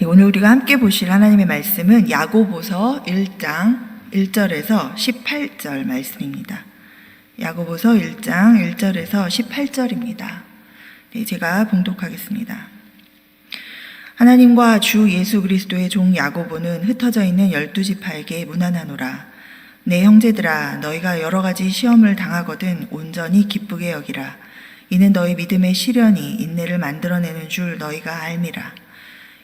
오늘 우리가 함께 보실 하나님의 말씀은 야고보서 1장 1절에서 18절 말씀입니다. 야고보서 1장 1절에서 18절입니다. 제가 봉독하겠습니다. 하나님과 주 예수 그리스도의 종 야고보는 흩어져 있는 12지파에게 문안하노라. 내 형제들아, 너희가 여러 가지 시험을 당하거든 온전히 기쁘게 여기라. 이는 너희 믿음의 시련이 인내를 만들어내는 줄 너희가 알미라.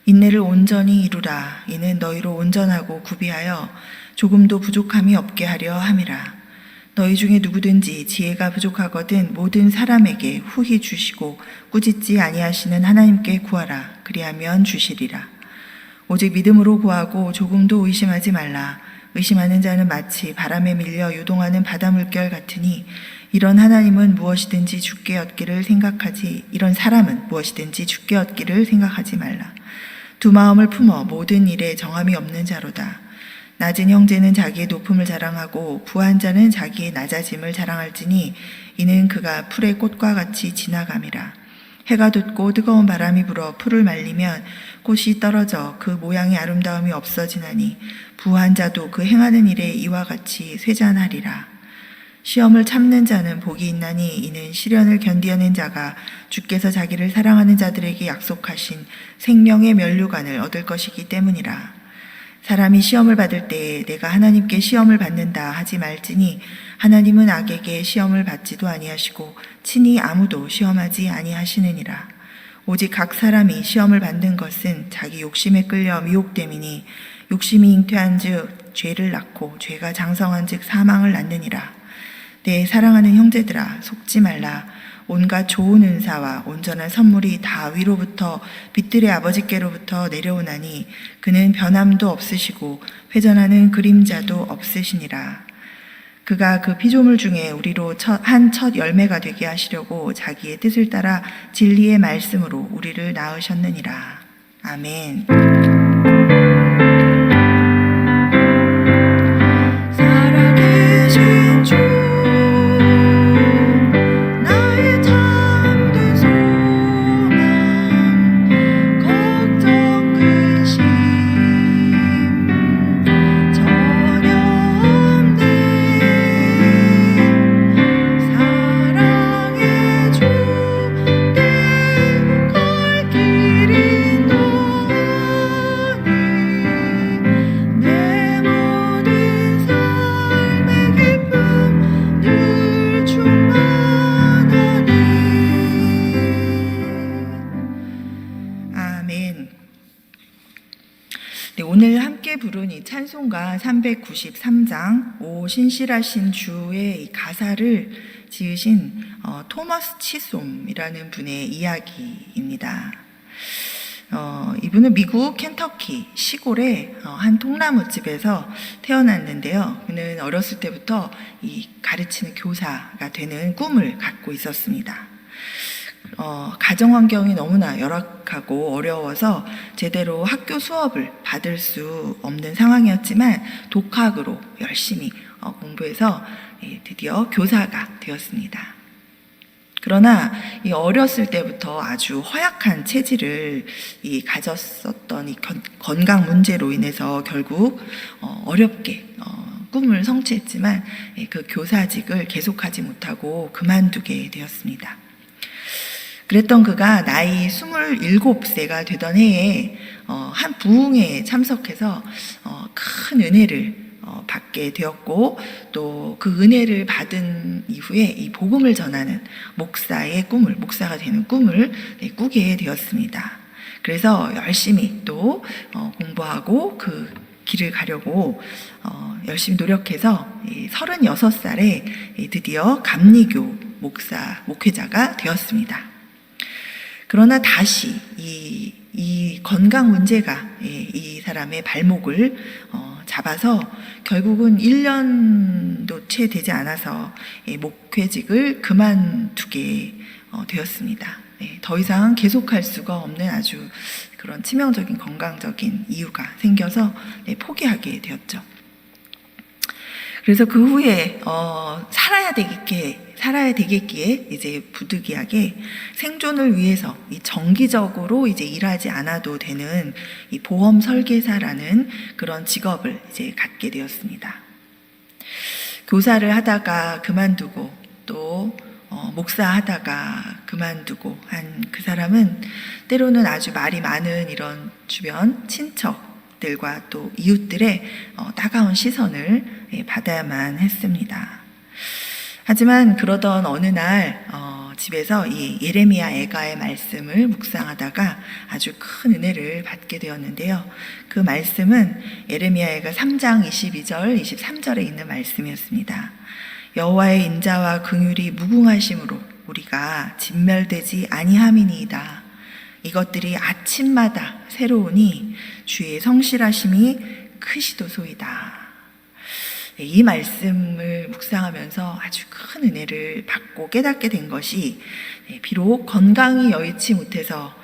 인내를 온전히 이루라. 이는 너희로 온전하고 구비하여 조금도 부족함이 없게 하려 함이라. 너희 중에 누구든지 지혜가 부족하거든 모든 사람에게 후히 주시고 꾸짖지 아니하시는 하나님께 구하라. 그리하면 주시리라. 오직 믿음으로 구하고 조금도 의심하지 말라. 의심하는 자는 마치 바람에 밀려 요동하는 바닷물결 같으니 이런 사람은 무엇이든지 죽게 얻기를 생각하지 말라. 두 마음을 품어 모든 일에 정함이 없는 자로다. 낮은 형제는 자기의 높음을 자랑하고 부한 자는 자기의 낮아짐을 자랑할지니 이는 그가 풀의 꽃과 같이 지나감이라. 해가 돋고 뜨거운 바람이 불어 풀을 말리면 꽃이 떨어져 그 모양의 아름다움이 없어지나니 부한 자도 그 행하는 일에 이와 같이 쇠잔하리라. 시험을 참는 자는 복이 있나니 이는 시련을 견디어낸 자가 주께서 자기를 사랑하는 자들에게 약속하신 생명의 면류관을 얻을 것이기 때문이라. 사람이 시험을 받을 때에 내가 하나님께 시험을 받는다 하지 말지니 하나님은 악에게 시험을 받지도 아니하시고 친히 아무도 시험하지 아니하시느니라. 오직 각 사람이 시험을 받는 것은 자기 욕심에 끌려 미혹됨이니 욕심이 잉태한즉 죄를 낳고 죄가 장성한즉 사망을 낳느니라. 내 사랑하는 형제들아, 속지 말라. 온갖 좋은 은사와 온전한 선물이 다 위로부터 빛들의 아버지께로부터 내려오나니 그는 변함도 없으시고 회전하는 그림자도 없으시니라. 그가 그 피조물 중에 우리로 한 첫 열매가 되게 하시려고 자기의 뜻을 따라 진리의 말씀으로 우리를 낳으셨느니라. 아멘. 살아계신 주 오늘 함께 부른 이 찬송가 393장 오 신실하신 주의 이 가사를 지으신 토머스 치솜이라는 분의 이야기입니다. 이분은 미국 켄터키 시골의 한 통나무집에서 태어났는데요. 그는 어렸을 때부터 이 가르치는 교사가 되는 꿈을 갖고 있었습니다. 가정 환경이 너무나 열악하고 어려워서 제대로 학교 수업을 받을 수 없는 상황이었지만 독학으로 열심히 공부해서 드디어 교사가 되었습니다. 그러나 이 어렸을 때부터 아주 허약한 체질을 가졌었던 이 건강 문제로 인해서 결국 어렵게 꿈을 성취했지만 그 교사직을 계속하지 못하고 그만두게 되었습니다. 그랬던 그가 나이 27세가 되던 해에 한 부흥회에 참석해서 큰 은혜를 받게 되었고 또 그 은혜를 받은 이후에 이 복음을 전하는 목사가 되는 꿈을 꾸게 되었습니다. 그래서 열심히 또 공부하고 그 길을 가려고 열심히 노력해서 36살에 드디어 감리교 목회자가 되었습니다. 그러나 다시 이 건강 문제가 이 사람의 발목을 잡아서 결국은 1년도 채 되지 않아서 목회직을 그만두게 되었습니다. 더 이상 계속할 수가 없는 아주 그런 치명적인 건강적인 이유가 생겨서 포기하게 되었죠. 그래서 그 후에 살아야 되겠기에 이제 부득이하게 생존을 위해서 이 정기적으로 이제 일하지 않아도 되는 이 보험 설계사라는 그런 직업을 이제 갖게 되었습니다. 교사를 하다가 그만두고 또 목사하다가 그만두고 한 그 사람은 때로는 아주 말이 많은 이런 주변 친척들과 또 이웃들의 따가운 시선을 받아야만 했습니다. 하지만 그러던 어느 날 집에서 이 예레미야 애가의 말씀을 묵상하다가 아주 큰 은혜를 받게 되었는데요. 그 말씀은 예레미야 애가 3장 22절, 23절에 있는 말씀이었습니다. 여호와의 인자와 긍휼이 무궁하심으로 우리가 진멸되지 아니함이니이다. 이것들이 아침마다 새로우니 주의 성실하심이 크시도소이다. 이 말씀을 묵상하면서 아주 큰 은혜를 받고 깨닫게 된 것이 비록 건강이 여의치 못해서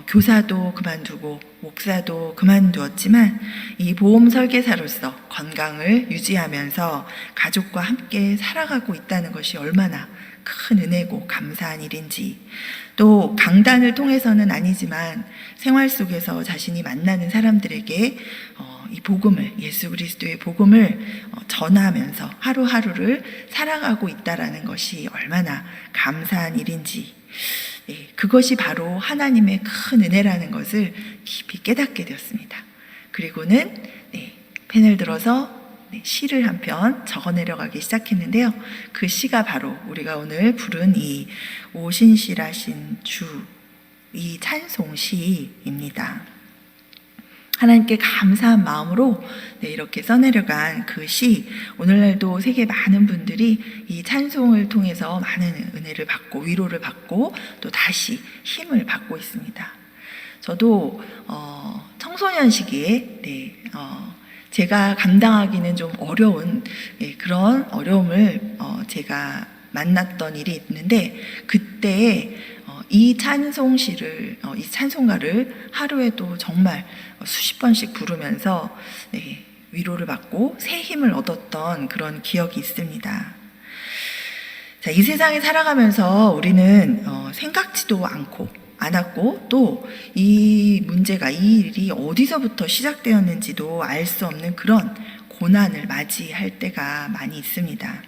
교사도 그만두고 목사도 그만두었지만 이 보험 설계사로서 건강을 유지하면서 가족과 함께 살아가고 있다는 것이 얼마나 큰 은혜고 감사한 일인지, 또 강단을 통해서는 아니지만 생활 속에서 자신이 만나는 사람들에게 이 복음을, 예수 그리스도의 복음을 전하면서 하루하루를 살아가고 있다라는 것이 얼마나 감사한 일인지, 그것이 바로 하나님의 큰 은혜라는 것을 깊이 깨닫게 되었습니다. 그리고는 펜을 들어서 시를 한 편 적어 내려가기 시작했는데요. 그 시가 바로 우리가 오늘 부른 이 오신실하신 주, 이 찬송시입니다. 하나님께 감사한 마음으로 이렇게 써내려간 그 시, 오늘날도 세계 많은 분들이 이 찬송을 통해서 많은 은혜를 받고 위로를 받고 또 다시 힘을 받고 있습니다. 저도 청소년 시기에 제가 감당하기는 좀 어려운 그런 어려움을 제가 만났던 일이 있는데, 그때에 이 찬송시를, 이 찬송가를 하루에도 정말 수십 번씩 부르면서 위로를 받고 새 힘을 얻었던 그런 기억이 있습니다. 자, 이 세상에 살아가면서 우리는 생각지도 않았고 또 이 문제가, 이 일이 어디서부터 시작되었는지도 알 수 없는 그런 고난을 맞이할 때가 많이 있습니다.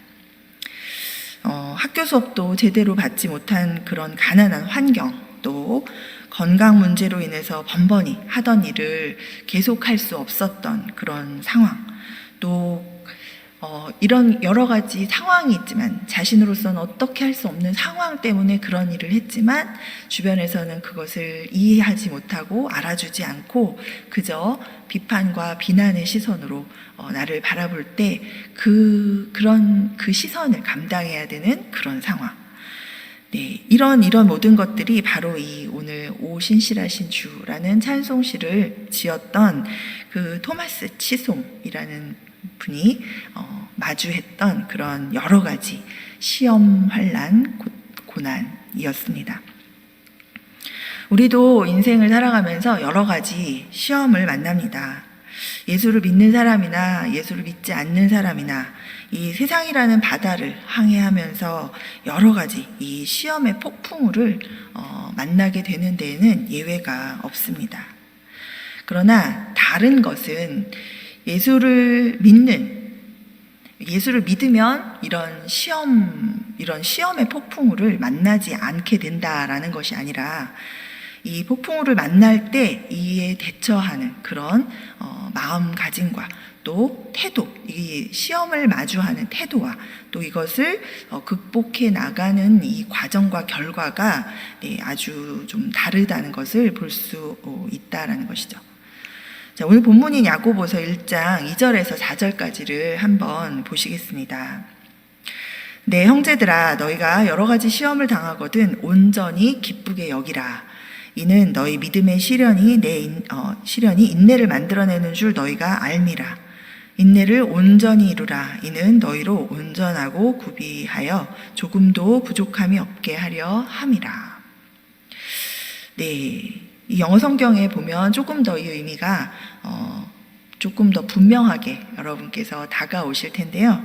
학교 수업도 제대로 받지 못한 그런 가난한 환경, 또 건강 문제로 인해서 번번이 하던 일을 계속할 수 없었던 그런 상황, 또 이런 여러 가지 상황이 있지만 자신으로서는 어떻게 할 수 없는 상황 때문에 그런 일을 했지만 주변에서는 그것을 이해하지 못하고 알아주지 않고 그저 비판과 비난의 시선으로 나를 바라볼 때 그런 시선을 감당해야 되는 그런 상황. 이런 모든 것들이 바로 이 오늘 오신실하신 주라는 찬송시를 지었던 그 토마스 치솜이라는 분이 마주했던 그런 여러 가지 시험, 환난, 고난이었습니다. 우리도 인생을 살아가면서 여러 가지 시험을 만납니다. 예수를 믿는 사람이나 예수를 믿지 않는 사람이나 이 세상이라는 바다를 항해하면서 여러 가지 이 시험의 폭풍우를 만나게 되는 데에는 예외가 없습니다. 그러나 다른 것은 예수를 믿으면 이런 시험의 폭풍우를 만나지 않게 된다라는 것이 아니라 이 폭풍우를 만날 때 이에 대처하는 그런 마음가짐과 또 태도, 이 시험을 마주하는 태도와 또 이것을 극복해 나가는 이 과정과 결과가 아주 좀 다르다는 것을 볼 수 있다라는 것이죠. 자, 오늘 본문인 야고보서 1장 2절에서 4절까지를 한번 보시겠습니다. 내 형제들아, 너희가 여러 가지 시험을 당하거든 온전히 기쁘게 여기라. 이는 너희 믿음의 시련이 인내를 만들어내는 줄 너희가 알미라. 인내를 온전히 이루라. 이는 너희로 온전하고 구비하여 조금도 부족함이 없게 하려 함이라. 이 영어 성경에 보면 조금 더 이 의미가 조금 더 분명하게 여러분께서 다가오실 텐데요.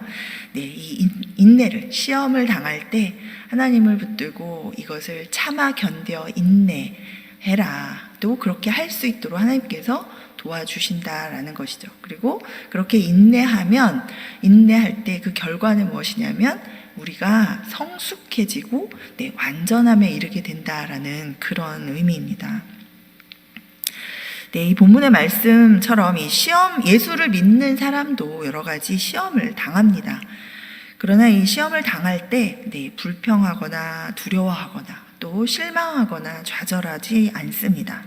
네, 이 인내를, 시험을 당할 때 하나님을 붙들고 이것을 참아 견뎌 인내해라. 또 그렇게 할 수 있도록 하나님께서 도와주신다라는 것이죠. 그리고 그렇게 인내할 때 그 결과는 무엇이냐면 우리가 성숙해지고 완전함에 이르게 된다라는 그런 의미입니다. 이 본문의 말씀처럼 이 시험, 예수를 믿는 사람도 여러 가지 시험을 당합니다. 그러나 이 시험을 당할 때 불평하거나 두려워하거나 또 실망하거나 좌절하지 않습니다.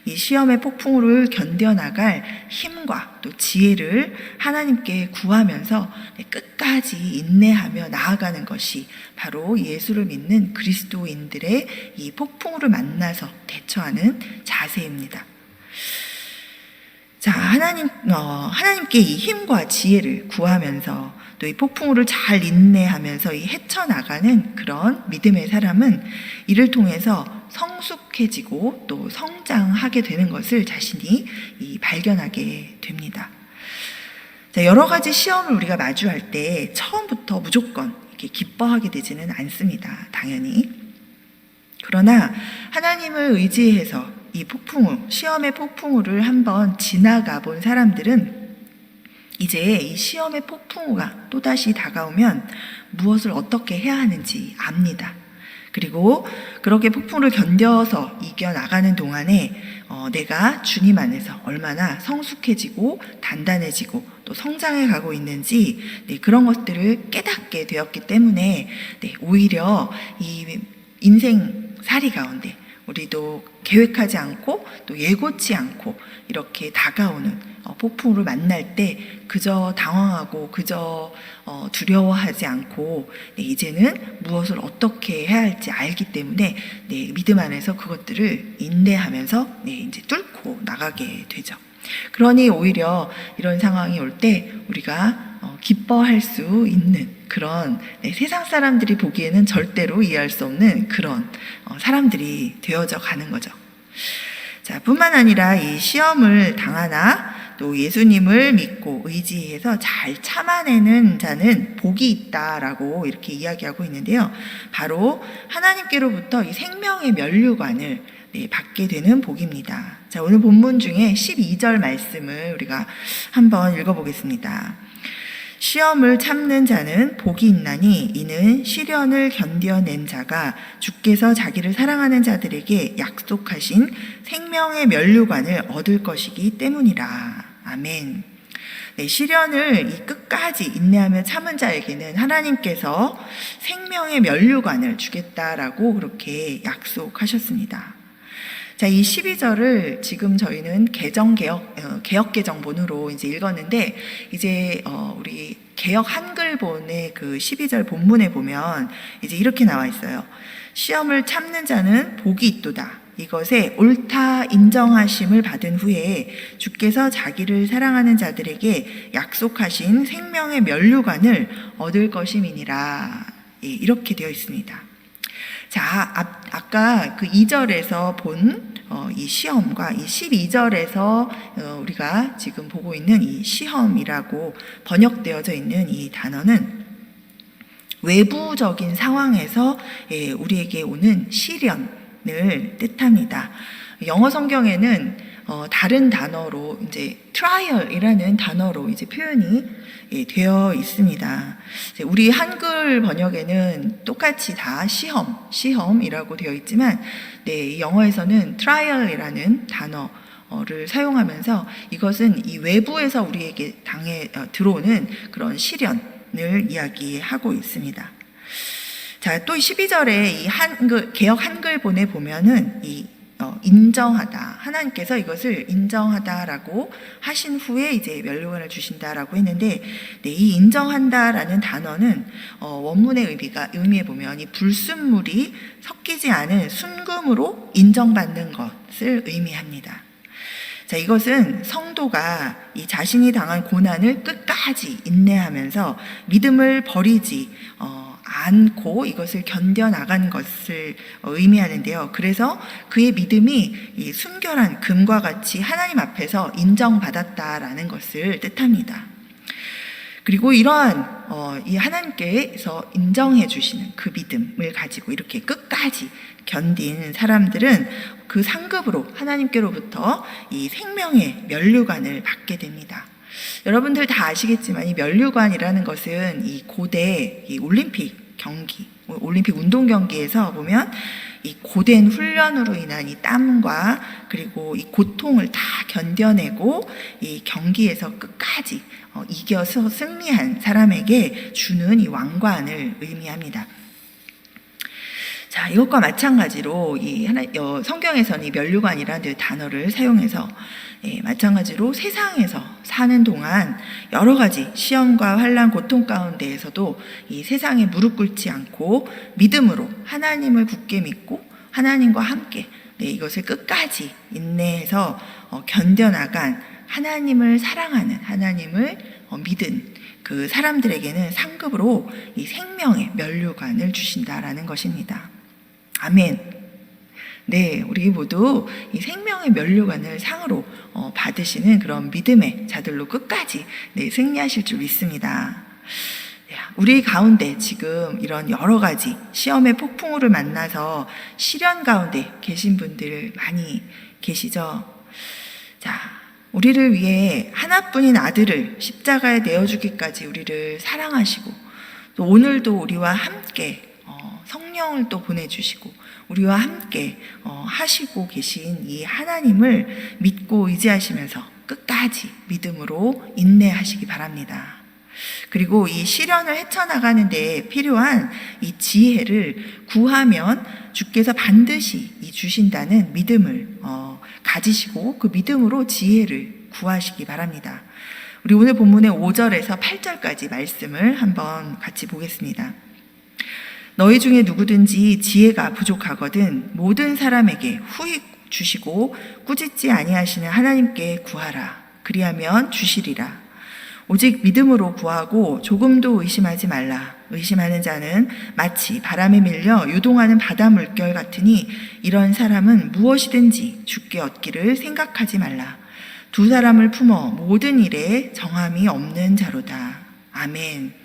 이 시험의 폭풍우를 견뎌나갈 힘과 또 지혜를 하나님께 구하면서 끝까지 인내하며 나아가는 것이 바로 예수를 믿는 그리스도인들의 이 폭풍우를 만나서 대처하는 자세입니다. 자, 하나님께 이 힘과 지혜를 구하면서 또 이 폭풍우를 잘 인내하면서 이 헤쳐나가는 그런 믿음의 사람은 이를 통해서 성숙해지고 또 성장하게 되는 것을 자신이 발견하게 됩니다. 자, 여러 가지 시험을 우리가 마주할 때 처음부터 무조건 이렇게 기뻐하게 되지는 않습니다. 당연히. 그러나 하나님을 의지해서 이 폭풍우, 시험의 폭풍우를 한번 지나가 본 사람들은 이제 이 시험의 폭풍우가 또다시 다가오면 무엇을 어떻게 해야 하는지 압니다. 그리고 그렇게 폭풍우를 견뎌서 이겨나가는 동안에 내가 주님 안에서 얼마나 성숙해지고 단단해지고 또 성장해 가고 있는지 그런 것들을 깨닫게 되었기 때문에 오히려 이 인생살이 가운데 우리도 계획하지 않고 또 예고치 않고 이렇게 다가오는 폭풍우를 만날 때 그저 당황하고 그저 두려워하지 않고 이제는 무엇을 어떻게 해야 할지 알기 때문에 믿음 안에서 그것들을 인내하면서 이제 뚫고 나가게 되죠. 그러니 오히려 이런 상황이 올 때 우리가 기뻐할 수 있는 그런 세상 사람들이 보기에는 절대로 이해할 수 없는 그런 사람들이 되어져 가는 거죠. 자, 뿐만 아니라 이 시험을 당하나 또 예수님을 믿고 의지해서 잘 참아내는 자는 복이 있다라고 이렇게 이야기하고 있는데요. 바로 하나님께로부터 이 생명의 면류관을 받게 되는 복입니다. 자, 오늘 본문 중에 12절 말씀을 우리가 한번 읽어보겠습니다. 시험을 참는 자는 복이 있나니 이는 시련을 견뎌낸 자가 주께서 자기를 사랑하는 자들에게 약속하신 생명의 면류관을 얻을 것이기 때문이라. 아멘. 시련을 이 끝까지 인내하며 참은 자에게는 하나님께서 생명의 면류관을 주겠다라고 그렇게 약속하셨습니다. 자, 이 12절을 지금 저희는 개역개정본으로 이제 읽었는데, 이제, 우리 개역 한글본의 그 12절 본문에 보면 이제 이렇게 나와 있어요. 시험을 참는 자는 복이 있도다. 이것에 옳다 인정하심을 받은 후에 주께서 자기를 사랑하는 자들에게 약속하신 생명의 면류관을 얻을 것임이니라. 이렇게 되어 있습니다. 자, 아까 그 2절에서 본 이 시험과 이 12절에서 우리가 지금 보고 있는 이 시험이라고 번역되어져 있는 이 단어는 외부적인 상황에서 우리에게 오는 시련을 뜻합니다. 영어 성경에는 다른 단어로 이제 trial이라는 단어로 이제 표현이 되어 있습니다. 우리 한글 번역에는 똑같이 다 시험이라고 되어 있지만, 영어에서는 trial이라는 단어를 사용하면서 이것은 이 외부에서 우리에게 들어오는 그런 시련을 이야기하고 있습니다. 자, 또 12절에 이 개역 한글본에 보면은 이 인정하다. 하나님께서 이것을 인정하다라고 하신 후에 이제 면류관을 주신다라고 했는데, 이 인정한다라는 단어는 원문의 의미에 보면 이 불순물이 섞이지 않은 순금으로 인정받는 것을 의미합니다. 자, 이것은 성도가 이 자신이 당한 고난을 끝까지 인내하면서 믿음을 버리지 안고 이것을 견뎌나간 것을 의미하는데요. 그래서 그의 믿음이 이 순결한 금과 같이 하나님 앞에서 인정받았다라는 것을 뜻합니다. 그리고 이러한 이 하나님께서 인정해 주시는 그 믿음을 가지고 이렇게 끝까지 견딘 사람들은 그 상급으로 하나님께로부터 이 생명의 면류관을 받게 됩니다. 여러분들 다 아시겠지만 이 면류관이라는 것은 이 고대 이 올림픽 경기, 올림픽 운동 경기에서 보면 이 고된 훈련으로 인한 이 땀과 그리고 이 고통을 다 견뎌내고 이 경기에서 끝까지 이겨서 승리한 사람에게 주는 이 왕관을 의미합니다. 자, 이것과 마찬가지로 성경에서는 이 면류관이라는 단어를 사용해서 마찬가지로 세상에서 사는 동안 여러 가지 시험과 환난, 고통 가운데에서도 이 세상에 무릎 꿇지 않고 믿음으로 하나님을 굳게 믿고 하나님과 함께 이것을 끝까지 인내해서 견뎌나간 하나님을 사랑하는 하나님을 믿은 그 사람들에게는 상급으로 이 생명의 면류관을 주신다라는 것입니다. 아멘. 네, 우리 모두 이 생명의 면류관을 상으로 받으시는 그런 믿음의 자들로 끝까지 승리하실 줄 믿습니다. 우리 가운데 지금 이런 여러 가지 시험의 폭풍우를 만나서 시련 가운데 계신 분들 많이 계시죠? 자, 우리를 위해 하나뿐인 아들을 십자가에 내어주기까지 우리를 사랑하시고 또 오늘도 우리와 함께 성령을 또 보내주시고 우리와 함께 하시고 계신 이 하나님을 믿고 의지하시면서 끝까지 믿음으로 인내하시기 바랍니다. 그리고 이 시련을 헤쳐나가는 데 필요한 이 지혜를 구하면 주께서 반드시 주신다는 믿음을 가지시고 그 믿음으로 지혜를 구하시기 바랍니다. 우리 오늘 본문의 5절에서 8절까지 말씀을 한번 같이 보겠습니다. 너희 중에 누구든지 지혜가 부족하거든 모든 사람에게 후히 주시고 꾸짖지 아니하시는 하나님께 구하라. 그리하면 주시리라. 오직 믿음으로 구하고 조금도 의심하지 말라. 의심하는 자는 마치 바람에 밀려 요동하는 바다 물결 같으니 이런 사람은 무엇이든지 주께 얻기를 생각하지 말라. 두 사람을 품어 모든 일에 정함이 없는 자로다. 아멘.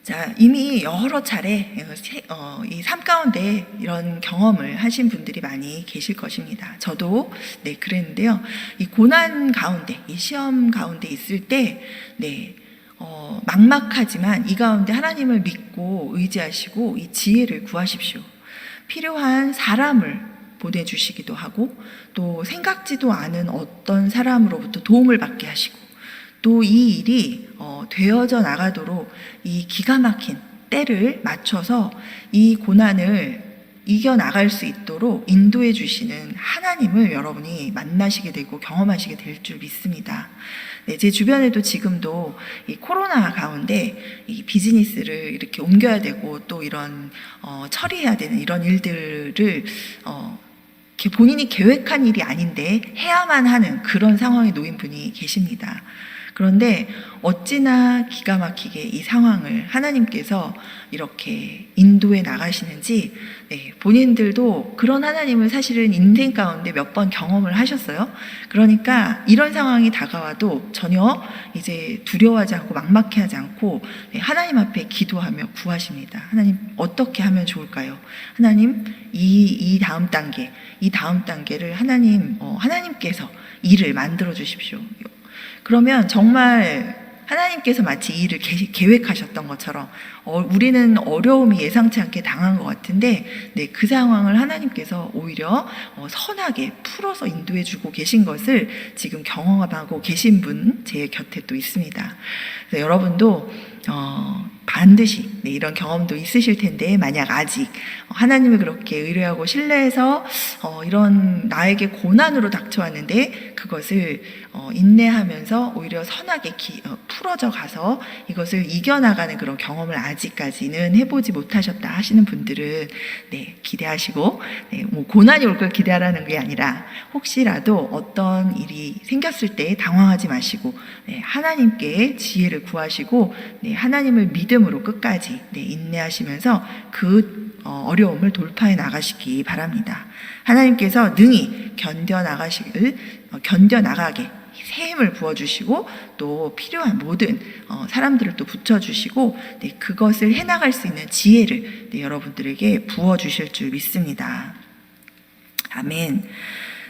자, 이미 여러 차례 이 삶 가운데 이런 경험을 하신 분들이 많이 계실 것입니다. 저도 그랬는데요. 이 고난 가운데, 이 시험 가운데 있을 때, 막막하지만 이 가운데 하나님을 믿고 의지하시고 이 지혜를 구하십시오. 필요한 사람을 보내주시기도 하고 또 생각지도 않은 어떤 사람으로부터 도움을 받게 하시고 또 이 일이 되어져 나가도록 이 기가 막힌 때를 맞춰서 이 고난을 이겨나갈 수 있도록 인도해 주시는 하나님을 여러분이 만나시게 되고 경험하시게 될 줄 믿습니다. 제 주변에도 지금도 이 코로나 가운데 이 비즈니스를 이렇게 옮겨야 되고 또 이런 처리해야 되는 이런 일들을 본인이 계획한 일이 아닌데 해야만 하는 그런 상황에 놓인 분이 계십니다. 그런데 어찌나 기가 막히게 이 상황을 하나님께서 이렇게 인도해 나가시는지 본인들도 그런 하나님을 사실은 인생 가운데 몇 번 경험을 하셨어요. 그러니까 이런 상황이 다가와도 전혀 이제 두려워하지 않고 막막해하지 않고 하나님 앞에 기도하며 구하십니다. 하나님 어떻게 하면 좋을까요? 하나님 이 다음 단계를 하나님께서 일을 만들어 주십시오. 그러면 정말 하나님께서 마치 이 일을 계획하셨던 것처럼 우리는 어려움이 예상치 않게 당한 것 같은데 그 상황을 하나님께서 오히려 선하게 풀어서 인도해 주고 계신 것을 지금 경험하고 계신 분 제 곁에 또 있습니다. 그래서 여러분도 반드시 이런 경험도 있으실 텐데 만약 아직 하나님을 그렇게 의뢰하고 신뢰해서 이런 나에게 고난으로 닥쳐왔는데 그것을 인내하면서 오히려 선하게 풀어져 가서 이것을 이겨나가는 그런 경험을 아직까지는 해보지 못하셨다 하시는 분들은 기대하시고, 뭐 고난이 올 걸 기대하라는 게 아니라 혹시라도 어떤 일이 생겼을 때 당황하지 마시고 하나님께 지혜를 구하시고 하나님을 믿음으로 끝까지 인내하시면서 그 어려움을 돌파해 나가시기 바랍니다. 하나님께서 능히 견뎌나가게 새 힘을 부어주시고 또 필요한 모든 사람들을 또 붙여주시고 그것을 해나갈 수 있는 지혜를 여러분들에게 부어주실 줄 믿습니다. 아멘.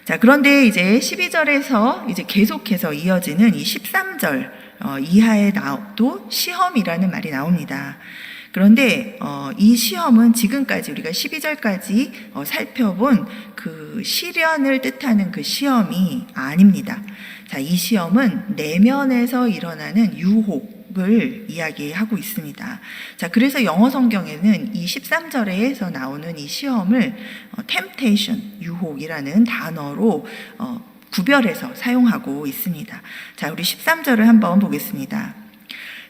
자, 그런데 이제 12절에서 이제 계속해서 이어지는 이 13절 이하에 또 시험이라는 말이 나옵니다. 그런데 이 시험은 지금까지 우리가 12절까지 살펴본 그 시련을 뜻하는 그 시험이 아닙니다. 자, 이 시험은 내면에서 일어나는 유혹을 이야기하고 있습니다. 자, 그래서 영어 성경에는 이 13절에서 나오는 이 시험을 temptation, 유혹이라는 단어로 구별해서 사용하고 있습니다. 자, 우리 13절을 한번 보겠습니다.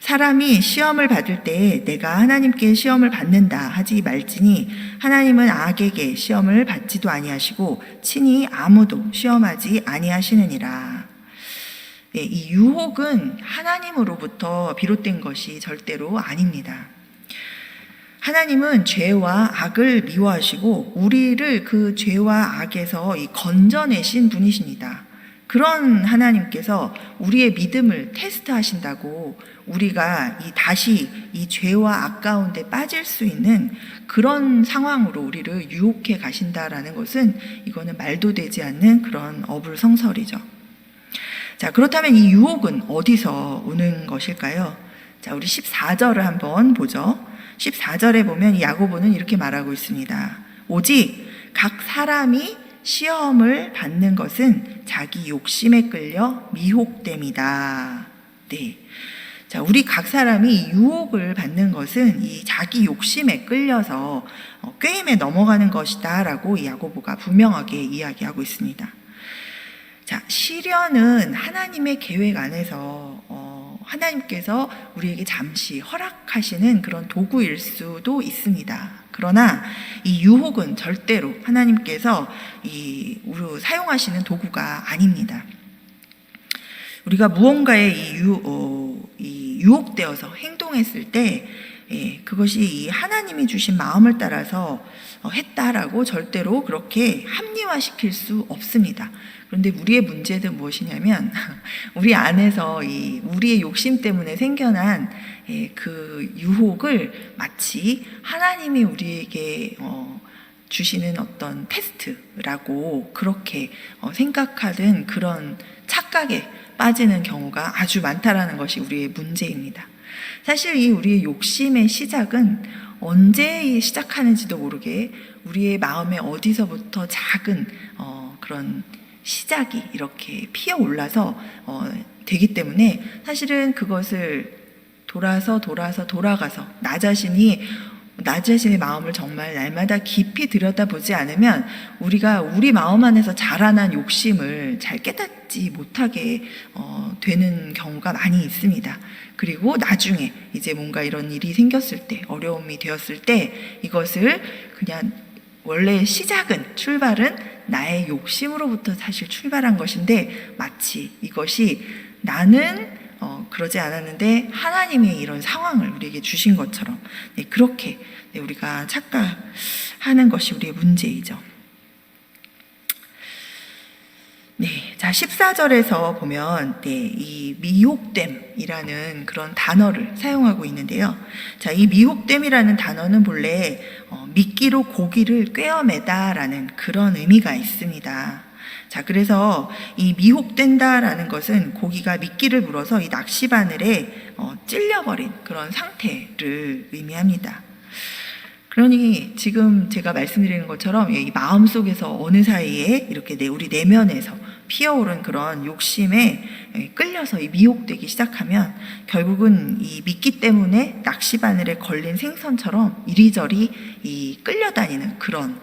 사람이 시험을 받을 때 내가 하나님께 시험을 받는다 하지 말지니 하나님은 악에게 시험을 받지도 아니하시고 친히 아무도 시험하지 아니하시느니라. 이 유혹은 하나님으로부터 비롯된 것이 절대로 아닙니다. 하나님은 죄와 악을 미워하시고 우리를 그 죄와 악에서 건져내신 분이십니다. 그런 하나님께서 우리의 믿음을 테스트하신다고 우리가 다시 이 죄와 악 가운데 빠질 수 있는 그런 상황으로 우리를 유혹해 가신다라는 것은 이거는 말도 되지 않는 그런 어불성설이죠. 자, 그렇다면 이 유혹은 어디서 오는 것일까요? 자, 우리 14절을 한번 보죠. 14절에 보면 이 야고보는 이렇게 말하고 있습니다. 오직 각 사람이 시험을 받는 것은 자기 욕심에 끌려 미혹됨이다. 네. 자, 우리 각 사람이 유혹을 받는 것은 이 자기 욕심에 끌려서 꾀임에 넘어가는 것이다 라고 이 야고보가 분명하게 이야기하고 있습니다. 자, 시련은 하나님의 계획 안에서 하나님께서 우리에게 잠시 허락하시는 그런 도구일 수도 있습니다. 그러나 이 유혹은 절대로 하나님께서 우리 사용하시는 도구가 아닙니다. 우리가 무언가에 유혹되어서 행동했을 때 그것이 하나님이 주신 마음을 따라서 했다라고 절대로 그렇게 합리화시킬 수 없습니다. 그런데 우리의 문제는 무엇이냐면 우리 안에서 우리의 욕심 때문에 생겨난 그 유혹을 마치 하나님이 우리에게 주시는 어떤 테스트라고 그렇게 생각하는 그런 착각에 빠지는 경우가 아주 많다라는 것이 우리의 문제입니다. 사실 이 우리의 욕심의 시작은 언제 시작하는지도 모르게 우리의 마음에 어디서부터 작은 그런 시작이 이렇게 피어올라서 되기 때문에 사실은 그것을 돌아가서 나 자신의 마음을 정말 날마다 깊이 들여다보지 않으면 우리가 우리 마음 안에서 자라난 욕심을 잘 깨닫지 못하게 되는 경우가 많이 있습니다. 그리고 나중에 이제 뭔가 이런 일이 생겼을 때, 어려움이 되었을 때 이것을 그냥 원래 출발은 나의 욕심으로부터 사실 출발한 것인데 마치 이것이 나는 그러지 않았는데 하나님이 이런 상황을 우리에게 주신 것처럼 그렇게 우리가 착각하는 것이 우리의 문제이죠. 자, 14절에서 보면 이 미혹됨이라는 그런 단어를 사용하고 있는데요. 자, 이 미혹됨이라는 단어는 본래 미끼로 고기를 꿰어매다라는 그런 의미가 있습니다. 자, 그래서 이 미혹된다라는 것은 고기가 미끼를 물어서 이 낚시바늘에 찔려버린 그런 상태를 의미합니다. 그러니 지금 제가 말씀드리는 것처럼 이 마음속에서 어느 사이에 이렇게 우리 내면에서 피어오른 그런 욕심에 끌려서 미혹되기 시작하면 결국은 이 미끼 때문에 낚시바늘에 걸린 생선처럼 이리저리 끌려다니는 그런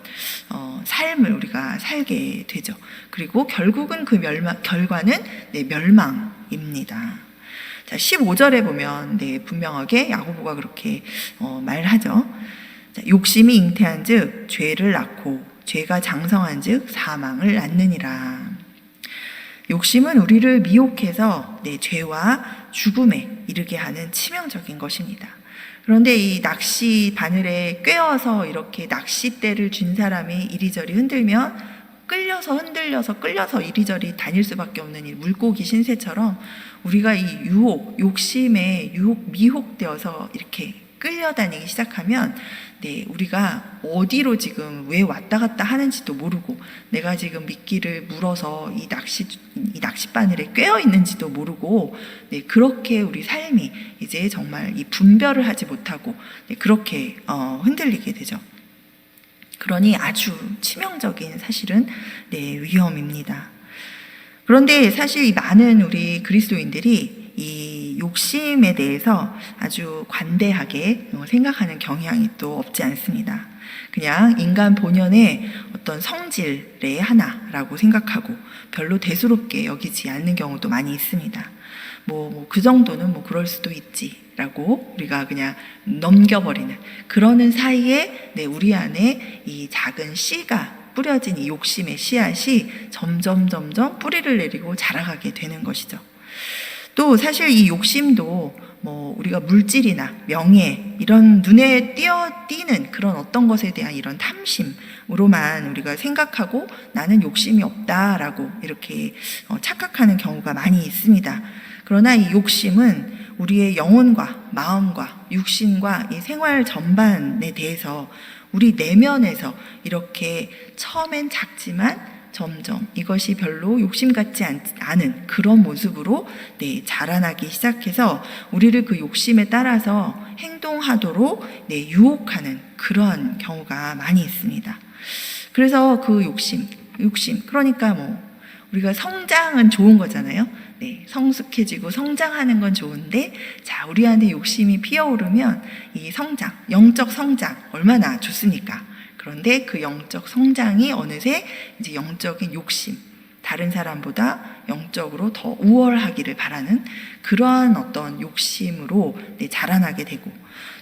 삶을 우리가 살게 되죠. 그리고 결국은 그 결과는 멸망입니다. 자, 15절에 보면 분명하게 야고보가 그렇게 말하죠. 자, 욕심이 잉태한즉 죄를 낳고 죄가 장성한즉 사망을 낳느니라. 욕심은 우리를 미혹해서 죄와 죽음에 이르게 하는 치명적인 것입니다. 그런데 이 낚시 바늘에 꿰어서 이렇게 낚싯대를 쥔 사람이 이리저리 흔들면 끌려서 흔들려서 끌려서 이리저리 다닐 수밖에 없는 이 물고기 신세처럼 우리가 이 욕심에 미혹되어서 이렇게 끌려다니기 시작하면 우리가 어디로 지금 왜 왔다 갔다 하는지도 모르고 내가 지금 미끼를 물어서 이 낚싯바늘에 꿰어 있는지도 모르고 그렇게 우리 삶이 이제 정말 이 분별을 하지 못하고 그렇게 흔들리게 되죠. 그러니 아주 치명적인 사실은 위험입니다. 그런데 사실 이 많은 우리 그리스도인들이 이 욕심에 대해서 아주 관대하게 생각하는 경향이 또 없지 않습니다. 그냥 인간 본연의 어떤 성질의 하나라고 생각하고 별로 대수롭게 여기지 않는 경우도 많이 있습니다. 그 정도는 그럴 수도 있지라고 우리가 그냥 넘겨버리는 그러는 사이에 우리 안에 이 작은 씨가 뿌려진 이 욕심의 씨앗이 점점 뿌리를 내리고 자라가게 되는 것이죠. 또 사실 이 욕심도 우리가 물질이나 명예 이런 눈에 띄는 그런 어떤 것에 대한 이런 탐심으로만 우리가 생각하고 나는 욕심이 없다라고 이렇게 착각하는 경우가 많이 있습니다. 그러나 이 욕심은 우리의 영혼과 마음과 육신과 이 생활 전반에 대해서 우리 내면에서 이렇게 처음엔 작지만 점점 이것이 별로 욕심 같지 않은 그런 모습으로 자라나기 시작해서 우리를 그 욕심에 따라서 행동하도록 유혹하는 그런 경우가 많이 있습니다. 그래서 그 욕심 그러니까 우리가 성장은 좋은 거잖아요. 성숙해지고 성장하는 건 좋은데 자, 우리 안에 욕심이 피어오르면 이 성장, 영적 성장 얼마나 좋습니까? 그런데 그 영적 성장이 어느새 이제 영적인 욕심, 다른 사람보다 영적으로 더 우월하기를 바라는 그러한 어떤 욕심으로 자라나게 되고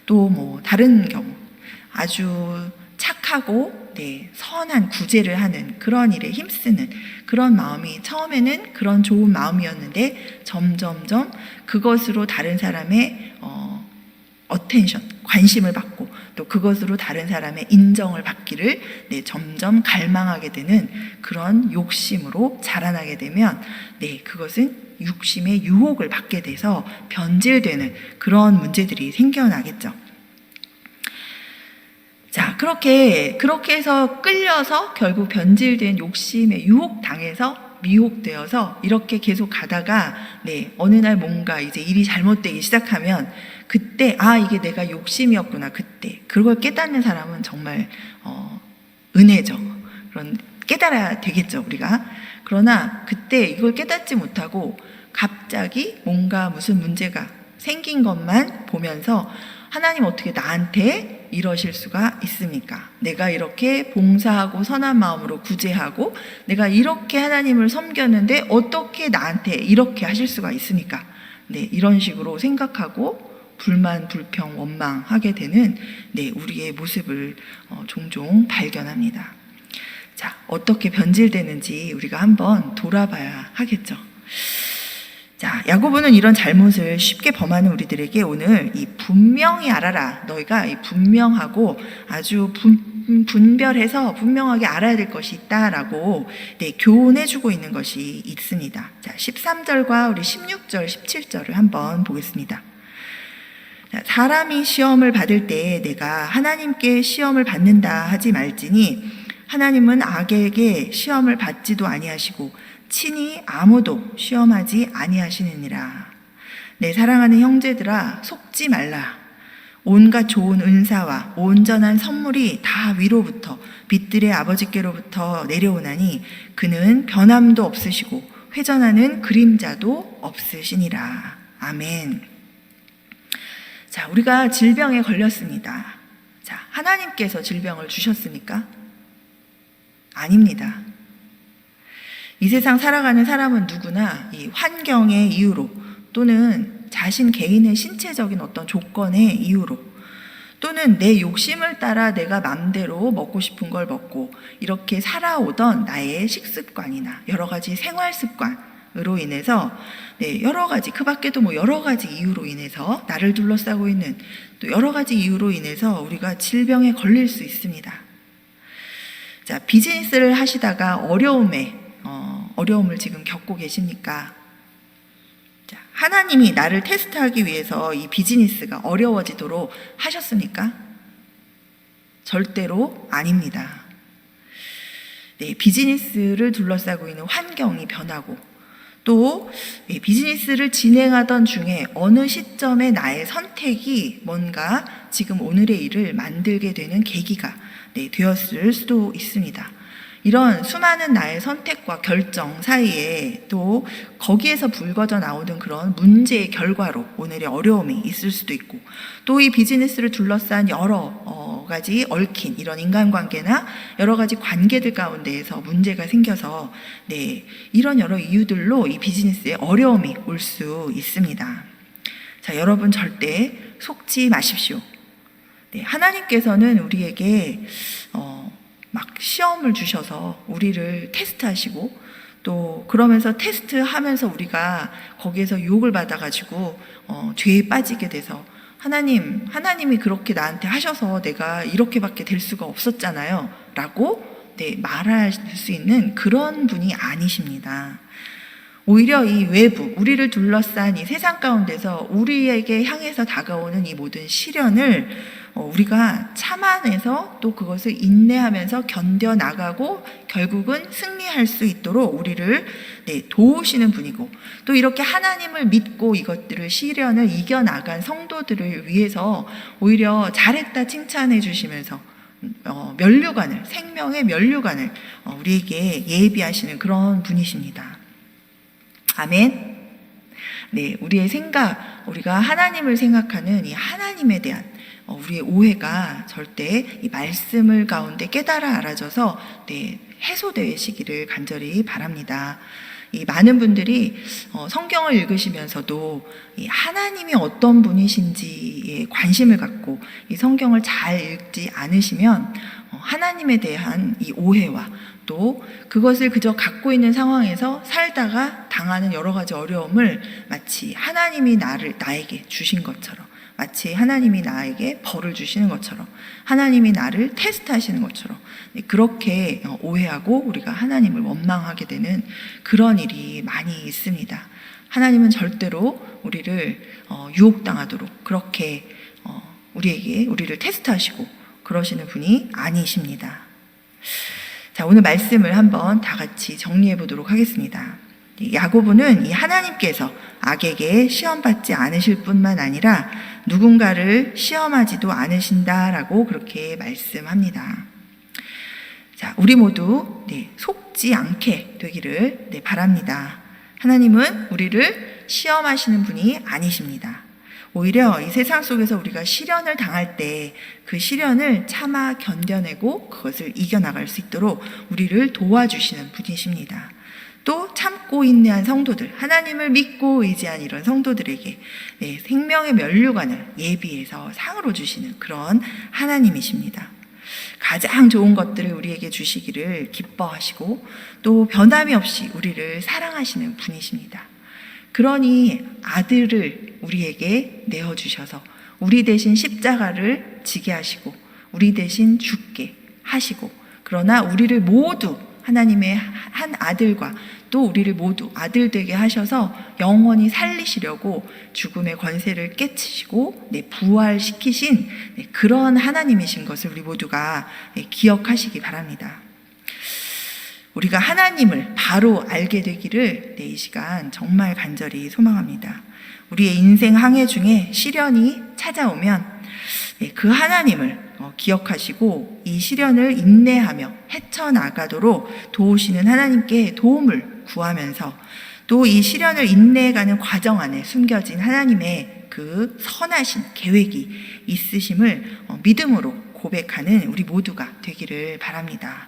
또 다른 경우 아주 착하고 선한 구제를 하는 그런 일에 힘쓰는 그런 마음이 처음에는 그런 좋은 마음이었는데 점점점 그것으로 다른 사람의 어텐션, 관심을 받고 또 그것으로 다른 사람의 인정을 받기를 점점 갈망하게 되는 그런 욕심으로 자라나게 되면 그것은 욕심의 유혹을 받게 돼서 변질되는 그런 문제들이 생겨나겠죠. 자, 그렇게 해서 끌려서 결국 변질된 욕심에 유혹당해서 미혹되어서 이렇게 계속 가다가 어느 날 뭔가 이제 일이 잘못되기 시작하면 그때 이게 내가 욕심이었구나. 그때 그걸 깨닫는 사람은 정말 은혜죠. 그런 깨달아야 되겠죠, 우리가. 그러나 그때 이걸 깨닫지 못하고 갑자기 뭔가 무슨 문제가 생긴 것만 보면서 하나님 어떻게 나한테 이러실 수가 있습니까? 내가 이렇게 봉사하고 선한 마음으로 구제하고 내가 이렇게 하나님을 섬겼는데 어떻게 나한테 이렇게 하실 수가 있습니까? 이런 식으로 생각하고 불만, 불평, 원망하게 되는 우리의 모습을 종종 발견합니다. 자, 어떻게 변질되는지 우리가 한번 돌아봐야 하겠죠. 자, 야고보는 이런 잘못을 쉽게 범하는 우리들에게 오늘 이 분명히 알아라. 너희가 이 분명하고 아주 분별해서 분명하게 알아야 될 것이 있다라고 교훈해주고 있는 것이 있습니다. 자, 13절과 우리 16절, 17절을 한번 보겠습니다. 사람이 시험을 받을 때 내가 하나님께 시험을 받는다 하지 말지니 하나님은 악에게 시험을 받지도 아니하시고 친히 아무도 시험하지 아니하시느니라. 내 사랑하는 형제들아, 속지 말라. 온갖 좋은 은사와 온전한 선물이 다 위로부터 빛들의 아버지께로부터 내려오나니 그는 변함도 없으시고 회전하는 그림자도 없으시니라. 아멘. 자, 우리가 질병에 걸렸습니다. 자, 하나님께서 질병을 주셨습니까? 아닙니다. 이 세상 살아가는 사람은 누구나 이 환경의 이유로 또는 자신 개인의 신체적인 어떤 조건의 이유로, 또는 내 욕심을 따라 내가 맘대로 먹고 싶은 걸 먹고 이렇게 살아오던 나의 식습관이나 여러 가지 생활 습관으로 인해서 여러 가지, 그 밖에도 여러 가지 이유로 인해서 나를 둘러싸고 있는 또 여러 가지 이유로 인해서 우리가 질병에 걸릴 수 있습니다. 자, 비즈니스를 하시다가 어려움을 지금 겪고 계십니까? 자, 하나님이 나를 테스트하기 위해서 이 비즈니스가 어려워지도록 하셨습니까? 절대로 아닙니다. 비즈니스를 둘러싸고 있는 환경이 변하고 또 비즈니스를 진행하던 중에 어느 시점에 나의 선택이 뭔가 지금 오늘의 일을 만들게 되는 계기가 되었을 수도 있습니다. 이런 수많은 나의 선택과 결정 사이에 또 거기에서 불거져 나오는 그런 문제의 결과로 오늘의 어려움이 있을 수도 있고, 또 이 비즈니스를 둘러싼 여러 가지 얽힌 이런 인간관계나 여러 가지 관계들 가운데에서 문제가 생겨서 이런 여러 이유들로 이 비즈니스에 어려움이 올 수 있습니다. 자, 여러분 절대 속지 마십시오. 하나님께서는 우리에게 막 시험을 주셔서 우리를 테스트하시고, 또 그러면서 테스트하면서 우리가 거기에서 유혹을 받아가지고 죄에 빠지게 돼서 하나님이 그렇게 나한테 하셔서 내가 이렇게밖에 될 수가 없었잖아요 라고 말할 수 있는 그런 분이 아니십니다. 오히려 이 외부, 우리를 둘러싼 이 세상 가운데서 우리에게 향해서 다가오는 이 모든 시련을 우리가 참아내서 또 그것을 인내하면서 견뎌나가고 결국은 승리할 수 있도록 우리를 도우시는 분이고, 또 이렇게 하나님을 믿고 이것들을 시련을 이겨나간 성도들을 위해서 오히려 잘했다 칭찬해 주시면서 생명의 면류관을 우리에게 예비하시는 그런 분이십니다. 아멘. 우리의 우리가 하나님을 생각하는 이 하나님에 대한 우리의 오해가 절대 이 말씀을 가운데 깨달아 알아져서 해소되시기를 간절히 바랍니다. 이 많은 분들이 성경을 읽으시면서도 이 하나님이 어떤 분이신지에 관심을 갖고 이 성경을 잘 읽지 않으시면 하나님에 대한 이 오해와 또 그것을 그저 갖고 있는 상황에서 살다가 당하는 여러 가지 어려움을 마치 하나님이 나에게 주신 것처럼, 마치 하나님이 나에게 벌을 주시는 것처럼, 하나님이 나를 테스트하시는 것처럼 그렇게 오해하고 우리가 하나님을 원망하게 되는 그런 일이 많이 있습니다. 하나님은 절대로 우리를 유혹당하도록 그렇게 우리를 테스트하시고 그러시는 분이 아니십니다. 자, 오늘 말씀을 한번 다 같이 정리해 보도록 하겠습니다. 야고보는 이 하나님께서 악에게 시험받지 않으실 뿐만 아니라 누군가를 시험하지도 않으신다라고 그렇게 말씀합니다. 자, 우리 모두 속지 않게 되기를 바랍니다. 하나님은 우리를 시험하시는 분이 아니십니다. 오히려 이 세상 속에서 우리가 시련을 당할 때 그 시련을 참아 견뎌내고 그것을 이겨나갈 수 있도록 우리를 도와주시는 분이십니다. 또 참고 인내한 성도들, 하나님을 믿고 의지한 이런 성도들에게 생명의 면류관을 예비해서 상으로 주시는 그런 하나님이십니다. 가장 좋은 것들을 우리에게 주시기를 기뻐하시고 또 변함이 없이 우리를 사랑하시는 분이십니다. 그러니 아들을 우리에게 내어주셔서 우리 대신 십자가를 지게 하시고 우리 대신 죽게 하시고, 그러나 우리를 모두 하나님의 한 아들과 또 우리를 모두 아들 되게 하셔서 영원히 살리시려고 죽음의 권세를 깨치시고 부활시키신 그런 하나님이신 것을 우리 모두가 기억하시기 바랍니다. 우리가 하나님을 바로 알게 되기를 이 시간 정말 간절히 소망합니다. 우리의 인생 항해 중에 시련이 찾아오면 그 하나님을 기억하시고 이 시련을 인내하며 헤쳐나가도록 도우시는 하나님께 도움을 구하면서 또 이 시련을 인내해가는 과정 안에 숨겨진 하나님의 그 선하신 계획이 있으심을 믿음으로 고백하는 우리 모두가 되기를 바랍니다.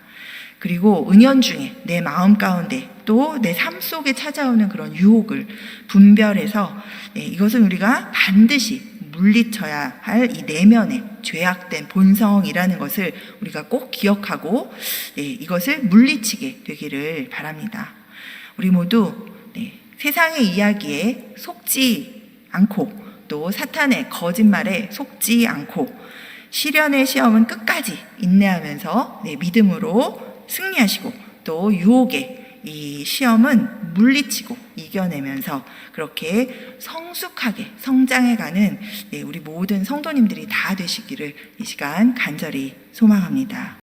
그리고 은연중에 내 마음 가운데 또 내 삶 속에 찾아오는 그런 유혹을 분별해서 이것은 우리가 반드시 물리쳐야 할 이 내면의 죄악된 본성이라는 것을 우리가 꼭 기억하고 이것을 물리치게 되기를 바랍니다. 우리 모두 세상의 이야기에 속지 않고 또 사탄의 거짓말에 속지 않고 시련의 시험은 끝까지 인내하면서 믿음으로 승리하시고 또 유혹의 이 시험은 물리치고 이겨내면서 그렇게 성숙하게 성장해가는 우리 모든 성도님들이 다 되시기를 이 시간 간절히 소망합니다.